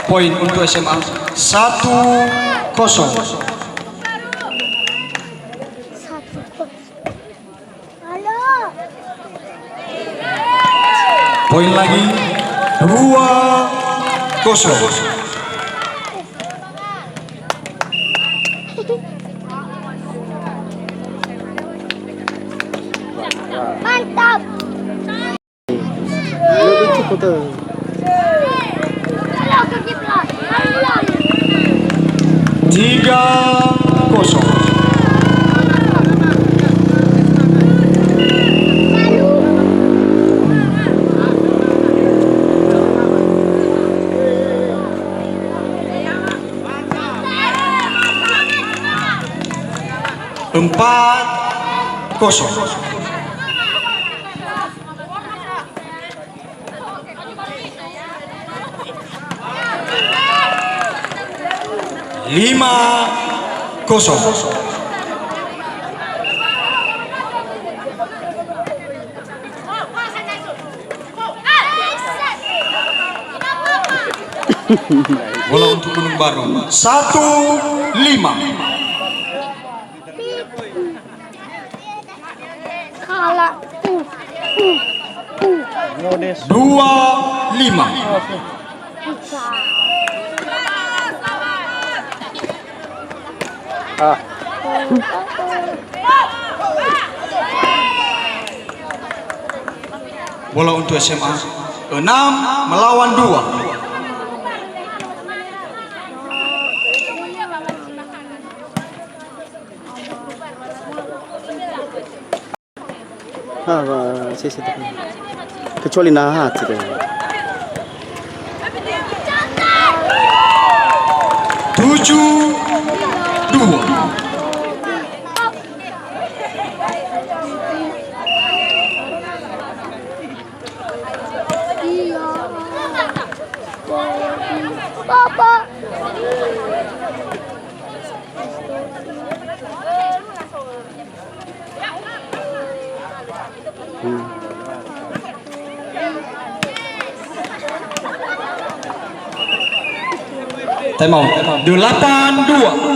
Poin untuk SMA 1-0. Poin lagi 2-0. Mantap. Lebih cukup tuh. Halo, pergi pelan. Pelan. 3-0. Empat kosong. Lima kosong. Bola untuk Gunung Baru 1-5. Kalah. 2-5. Bola untuk SMA 6 melawan 2. Sisi itu. Kecuali nahat itu. 7-2. Papa. Time out. 8-2.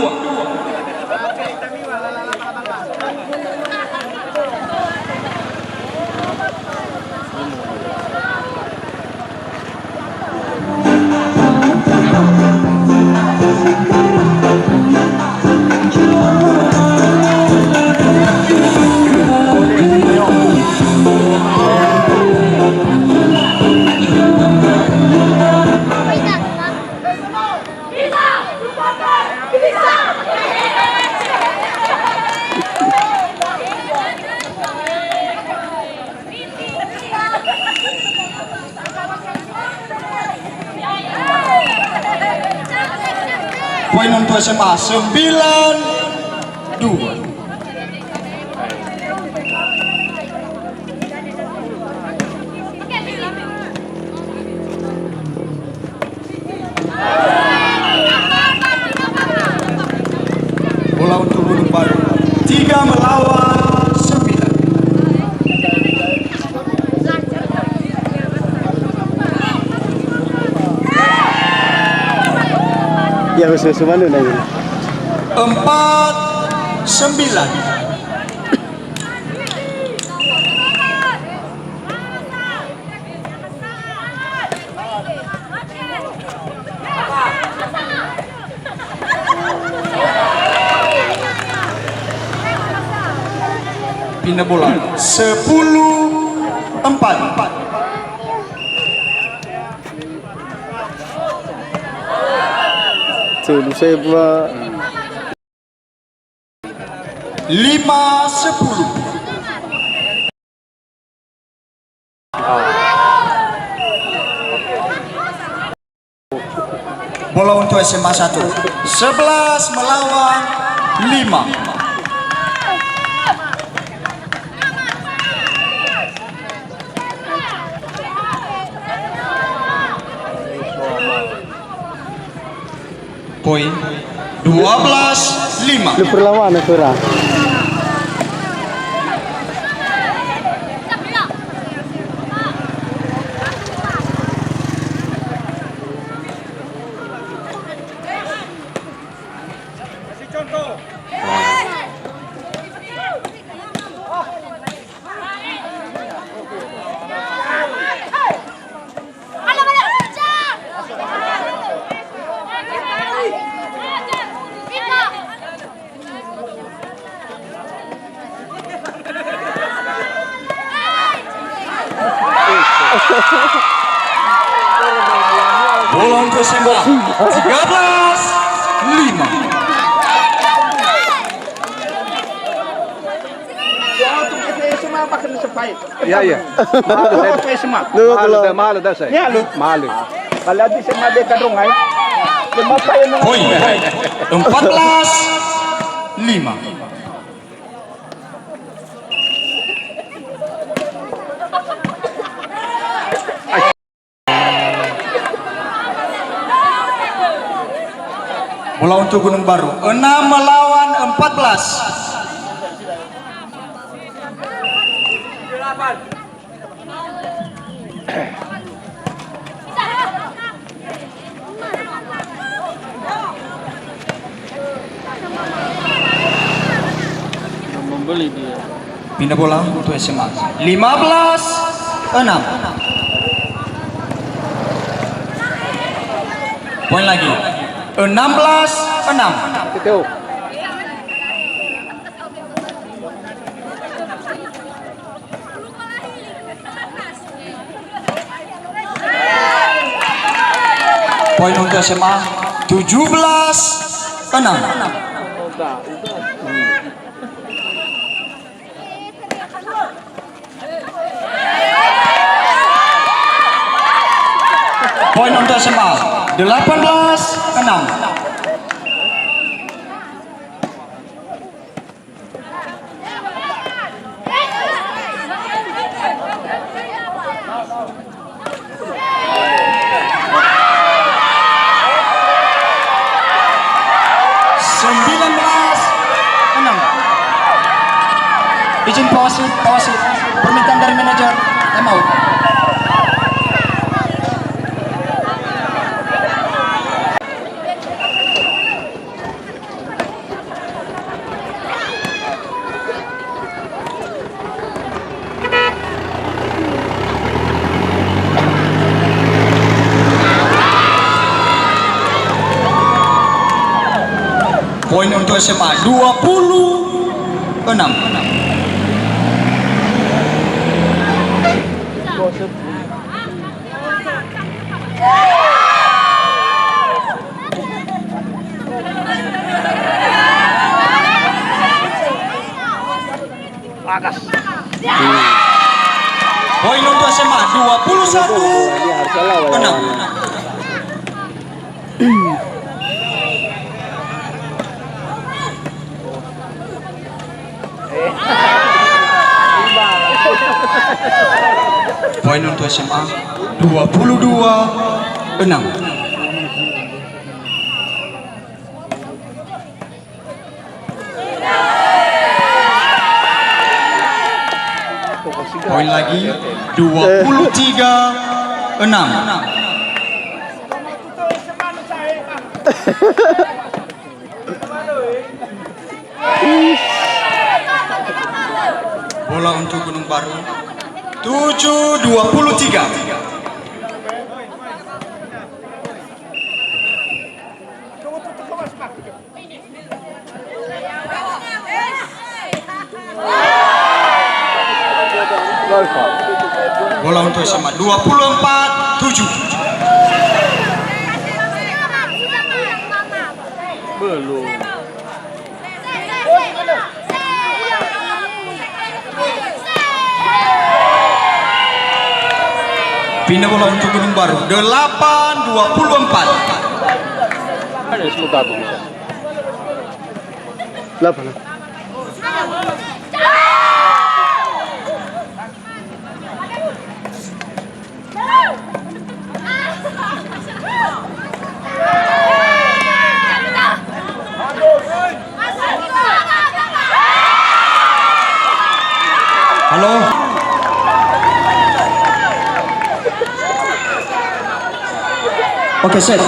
Poin untuk SMA 9-2. Bola untuk Gunung Baru 3 melawan 9. Ya khusus mana nih? 4-9. Pindah bola 10-4. Tuh, saya buat 5-10. Bola untuk SMA 1 11 melawan 5. Poin 12-5. lu perlawanan kurang. Bola untuk SMA 13-5. Iya iya. Mahal dah saya. Ya lu. Mahal. Kalau di sana dia kadung ay. Lumayan nung. Poin 14-5. Bola untuk Gunung Baru 6 melawan 14. Membeli dia. Pindah bola untuk SMA 15-6. Poin lagi 16-6. Itu. Poin untuk SMA 17-6. Poin untuk SMA 18-6. Izin pause, permintaan dari manajer, time out. Poin untuk SMA 26. Poin untuk SMA 21-6. Poin untuk SMA 22-6. Poin lagi 23-6. Bola untuk Gunung Baru 7-23. Bola untuk SMA 24-7. Belum. Pindah bola untuk Gunung Baru 8-24. Ada semoga aku bisa. Lapan. Halo. Oke, set.